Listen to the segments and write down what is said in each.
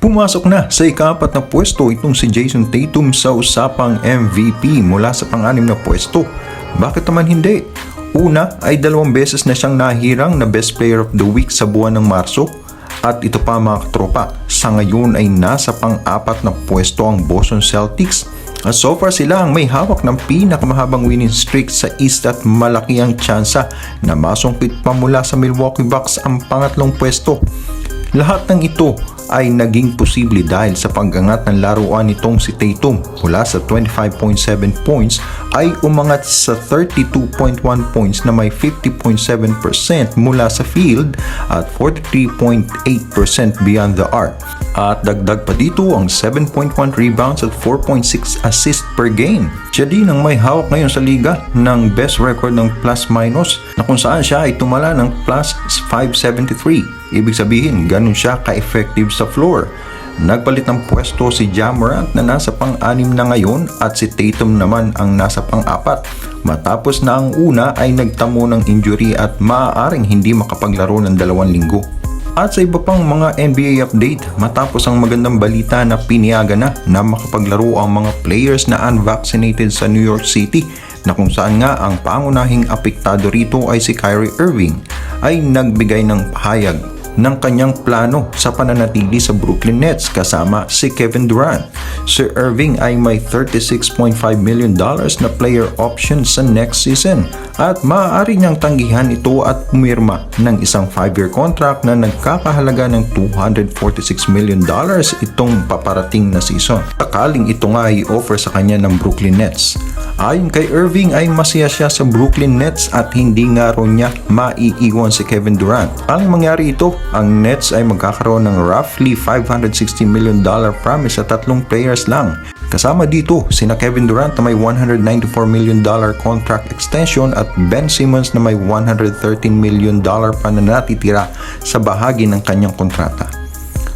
Pumasok na sa ika-4 na pwesto itong si Jason Tatum sa usapang MVP mula sa pang-6 na pwesto. Bakit naman hindi? Una ay 2 beses na siyang nahirang na Best Player of the Week sa buwan ng Marso. At ito pa mga katropa, sa ngayon ay nasa pang-4 na pwesto ang Boston Celtics. At so far sila ang may hawak ng pinakamahabang winning streak sa East at malaki ang tsansa na masungkit pa mula sa Milwaukee Bucks ang pangatlong pwesto. Lahat ng ito ay naging posible dahil sa pag-angat ng laruan nitong si Tatum mula sa 25.7 points ay umangat sa 32.1 points na may 50.7% mula sa field at 43.8% beyond the arc. At dagdag pa dito ang 7.1 rebounds at 4.6 assists per game. Siya din ang may hawak ngayon sa liga ng best record ng plus-minus na kung saan siya ay tumala ng plus 573. Ibig sabihin, ganun siya ka-effective sa floor. Nagpalit ng pwesto si Ja Morant na nasa pang-6 na ngayon at si Tatum naman ang nasa pang-4. Matapos na ang una ay nagtamo ng injury at maaaring hindi makapaglaro ng 2 linggo. At sa iba pang mga NBA update, matapos ang magandang balita na piniyaga na makapaglaro ang mga players na unvaccinated sa New York City na kung saan nga ang pangunahing apektado rito ay si Kyrie Irving ay nagbigay ng pahayag ng kanyang plano sa pananatili sa Brooklyn Nets kasama si Kevin Durant. Si Irving ay may $36.5 million na player option sa next season at maaari niyang tanggihan ito at pumirma ng isang 5-year contract na nagkakahalaga ng $246 million itong paparating na season. Sakaling ito nga ay offer sa kanya ng Brooklyn Nets. Ayon kay Irving ay masaya siya sa Brooklyn Nets at hindi nga raw niya maiiwan si Kevin Durant. Ang mangyari ito, ang Nets ay magkakaroon ng roughly $560 million promise sa 3 players lang. Kasama dito sina Kevin Durant na may $194 million contract extension at Ben Simmons na may $113 million pa na natitira sa bahagi ng kanyang kontrata.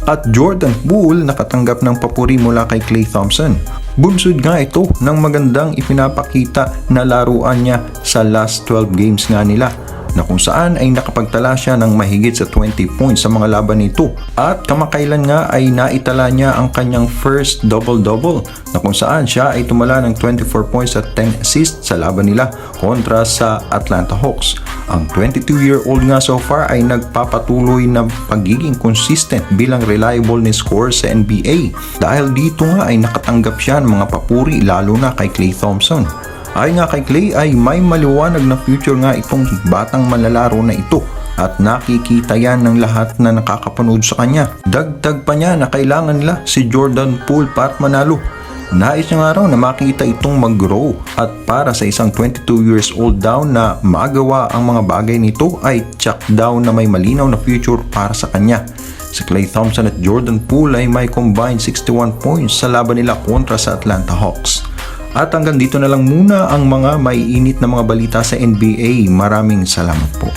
At Jordan Poole nakatanggap ng papuri mula kay Klay Thompson. Bunsod nga ito ng magandang ipinapakita na laruan niya sa last 12 games nga nila na kung saan ay nakapagtala siya ng mahigit sa 20 points sa mga laban nito at kamakailan nga ay naitala niya ang kanyang first double-double na kung saan siya ay tumala ng 24 points at 10 assists sa laban nila kontra sa Atlanta Hawks. Ang 22-year-old nga so far ay nagpapatuloy na pagiging consistent bilang reliable na scorer sa NBA dahil dito nga ay nakatanggap siya ng mga papuri lalo na kay Klay Thompson. Ayon nga kay Klay ay may maliwanag na future nga itong batang manlalaro na ito at nakikita yan ng lahat na nakakapanood sa kanya. Dagdag pa niya na kailangan nila si Jordan Poole para manalo. Nais niya nga raw na makita itong mag-grow at para sa isang 22 years old daw na magawa ang mga bagay nito ay tsak daw na may malinaw na future para sa kanya. Si Klay Thompson at Jordan Poole ay may combined 61 points sa laban nila kontra sa Atlanta Hawks. At hanggang dito na lang muna ang mga maiinit na mga balita sa NBA. Maraming salamat po.